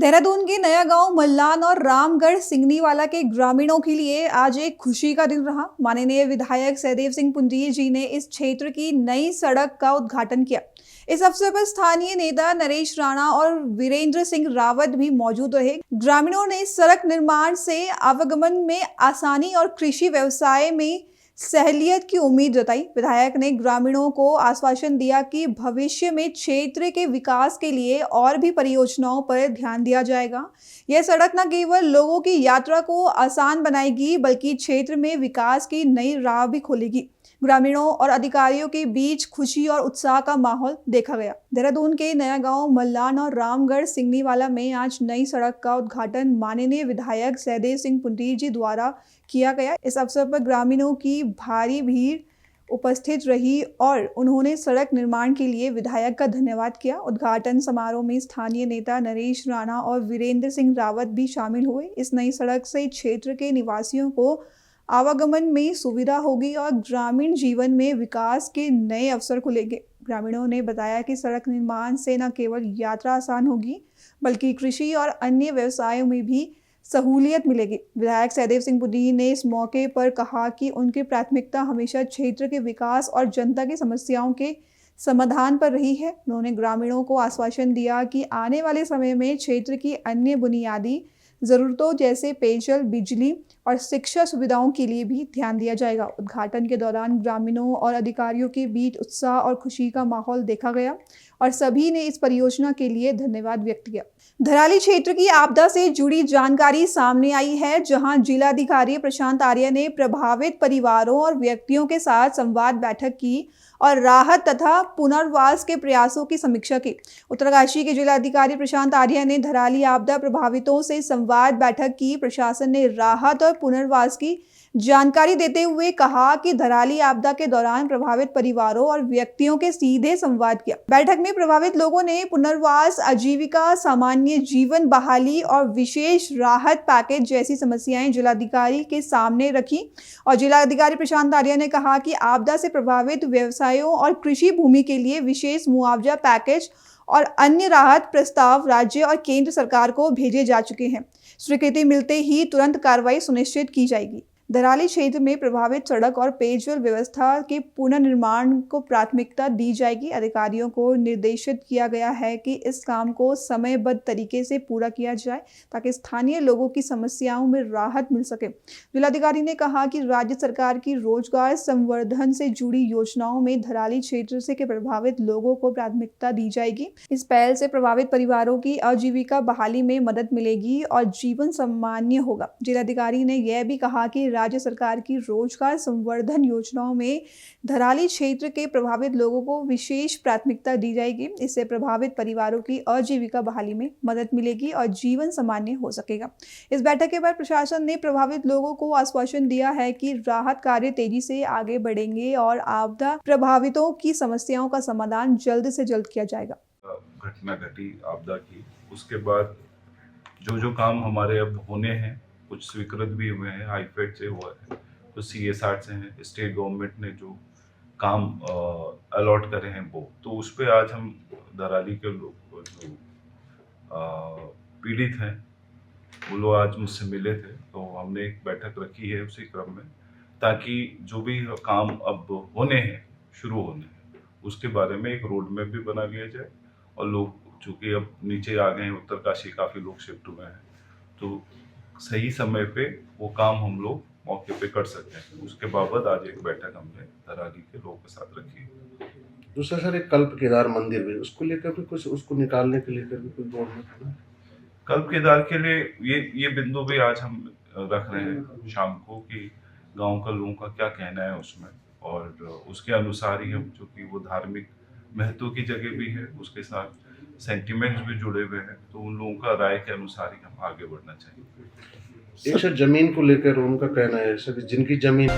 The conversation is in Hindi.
देहरादून के नया गांव मल्लान और रामगढ़ सिंगनीवाला के ग्रामीणों के लिए आज एक खुशी का दिन रहा। माननीय विधायक सहदेव सिंह पुंडीर जी ने इस क्षेत्र की नई सड़क का उद्घाटन किया। इस अवसर पर स्थानीय नेता नरेश राणा और वीरेंद्र सिंह रावत भी मौजूद रहे। ग्रामीणों ने सड़क निर्माण से आवागमन में आसानी और कृषि व्यवसाय में सहलियत की उम्मीद जताई। विधायक ने ग्रामीणों को आश्वासन दिया कि भविष्य में क्षेत्र के विकास के लिए और भी परियोजनाओं पर ध्यान दिया जाएगा। यह सड़क न केवल लोगों की यात्रा को आसान बनाएगी बल्कि क्षेत्र में विकास की नई राह भी खोलेगी। ग्रामीणों और अधिकारियों के बीच खुशी और उत्साह का माहौल देखा गया। देहरादून के नया गांव मल्लान और रामगढ़ सिंगनीवाला में आज नई सड़क का उद्घाटन माननीय विधायक सहदेव सिंह पुंडीर जी द्वारा किया गया। इस अवसर पर ग्रामीणों की भारी भीड़ उपस्थित रही और उन्होंने सड़क निर्माण के लिए विधायक का धन्यवाद किया। उद्घाटन समारोह में स्थानीय नेता नरेश राणा और वीरेंद्र सिंह रावत भी शामिल हुए। इस नई सड़क से क्षेत्र के निवासियों को आवागमन में सुविधा होगी और ग्रामीण जीवन में विकास के नए अवसर खुलेंगे। ग्रामीणों ने बताया कि सड़क निर्माण से न केवल यात्रा आसान होगी बल्कि कृषि और अन्य व्यवसायों में भी सहूलियत मिलेगी। विधायक सहदेव सिंह पुंडीर ने इस मौके पर कहा कि उनकी प्राथमिकता हमेशा क्षेत्र के विकास और जनता की समस्याओं के समाधान पर रही है। उन्होंने ग्रामीणों को आश्वासन दिया कि आने वाले समय में क्षेत्र की अन्य बुनियादी जरूरतों जैसे पेयजल, बिजली और शिक्षा सुविधाओं के लिए भी ध्यान दिया जाएगा। उद्घाटन के दौरान ग्रामीणों और अधिकारियों के बीच उत्साह और खुशी का माहौल देखा गया और सभी ने इस परियोजना के लिए धन्यवाद व्यक्त किया। धराली क्षेत्र की आपदा से जुड़ी जानकारी सामने आई है, जहां जिलाधिकारी प्रशांत आर्य ने प्रभावित परिवारों और व्यक्तियों के साथ संवाद बैठक की और राहत तथा पुनर्वास के प्रयासों की समीक्षा की। उत्तरकाशी के जिलाधिकारी प्रशांत आर्य ने धराली आपदा प्रभावितों से संवाद बैठक की। प्रशासन ने राहत और पुनर्वास की जानकारी देते हुए कहा कि धराली आपदा के दौरान प्रभावित परिवारों और व्यक्तियों के सीधे संवाद किया। बैठक में प्रभावित लोगों ने पुनर्वास, आजीविका, सामान्य जीवन बहाली और विशेष राहत पैकेज जैसी समस्याएं जिलाधिकारी के सामने रखी और जिलाधिकारी प्रशांत आर्य ने कहा कि आपदा से प्रभावित व्यवसायों और कृषि भूमि के लिए विशेष मुआवजा पैकेज और अन्य राहत प्रस्ताव राज्य और केंद्र सरकार को भेजे जा चुके हैं। स्वीकृति मिलते ही तुरंत कार्रवाई सुनिश्चित की जाएगी। धराली क्षेत्र में प्रभावित सड़क और पेयजल व्यवस्था के पुनर्निर्माण को प्राथमिकता दी जाएगी। अधिकारियों को निर्देशित किया गया है कि इस काम को समयबद्ध तरीके से पूरा किया जाए ताकि स्थानीय लोगों की समस्याओं में राहत मिल सके। जिलाधिकारी ने कहा कि राज्य सरकार की रोजगार संवर्धन से जुड़ी योजनाओं में धराली क्षेत्र से के प्रभावित लोगों को प्राथमिकता दी जाएगी। इस पहल से प्रभावित परिवारों की आजीविका बहाली में मदद मिलेगी और जीवन सामान्य होगा। जिलाधिकारी ने यह भी कहा कि राज्य सरकार की रोजगार संवर्धन योजनाओं में धराली क्षेत्र के प्रभावित लोगों को विशेष प्राथमिकता दी जाएगी। इससे प्रभावित परिवारों की आजीविका बहाली में मदद मिलेगी और जीवन सामान्य हो सकेगा। इस बैठक के बाद प्रशासन ने प्रभावित लोगों को आश्वासन दिया है कि राहत कार्य तेजी से आगे बढ़ेंगे और आपदा प्रभावितों की समस्याओं का समाधान जल्द से जल्द किया जाएगा। घटना घटी आपदा की, उसके बाद जो काम हमारे अब होने हैं, कुछ स्वीकृत भी हुए हैं, हाईफेड से हुआ है, कुछ CSR से हैं, स्टेट गवर्नमेंट ने जो काम अलॉट करे हैं वो, तो उस पर आज हम धराली के लोग जो पीड़ित हैं वो लोग आज मुझसे मिले थे, तो हमने एक बैठक रखी है उसी क्रम में, ताकि जो भी काम अब होने हैं, शुरू होने हैं, उसके बारे में एक रोड मैप भी बना लिया जाए और लोग चूँकि अब नीचे आ गए हैं, उत्तरकाशी काफ़ी लोग शिफ्ट हुए हैं, तो सही समय पे वो काम हम लोग मौके पे कर सकते हैं। उसके बाबत आज एक बैठक हमने धराली के लोगों के साथ रखी है। दूसरा सर, एक कल्प केदार मंदिर भी, उसको लेकर भी कुछ, उसको निकालने के लेकर भी कुछ दौड़ में कल्प केदार के लिए ये बिंदु भी आज हम रख रहे हैं शाम को कि गांव का लोगों का क्या कहना है उसमें, और उसके अनुसार ही हम, चूँकि वो धार्मिक महत्व की जगह भी है, उसके साथ सेंटिमेंट्स भी जुड़े हुए हैं, तो उन लोगों का राय के अनुसार ही हम आगे बढ़ना चाहिए। एक सर जमीन को लेकर उनका कहना है सर, जिनकी जमीन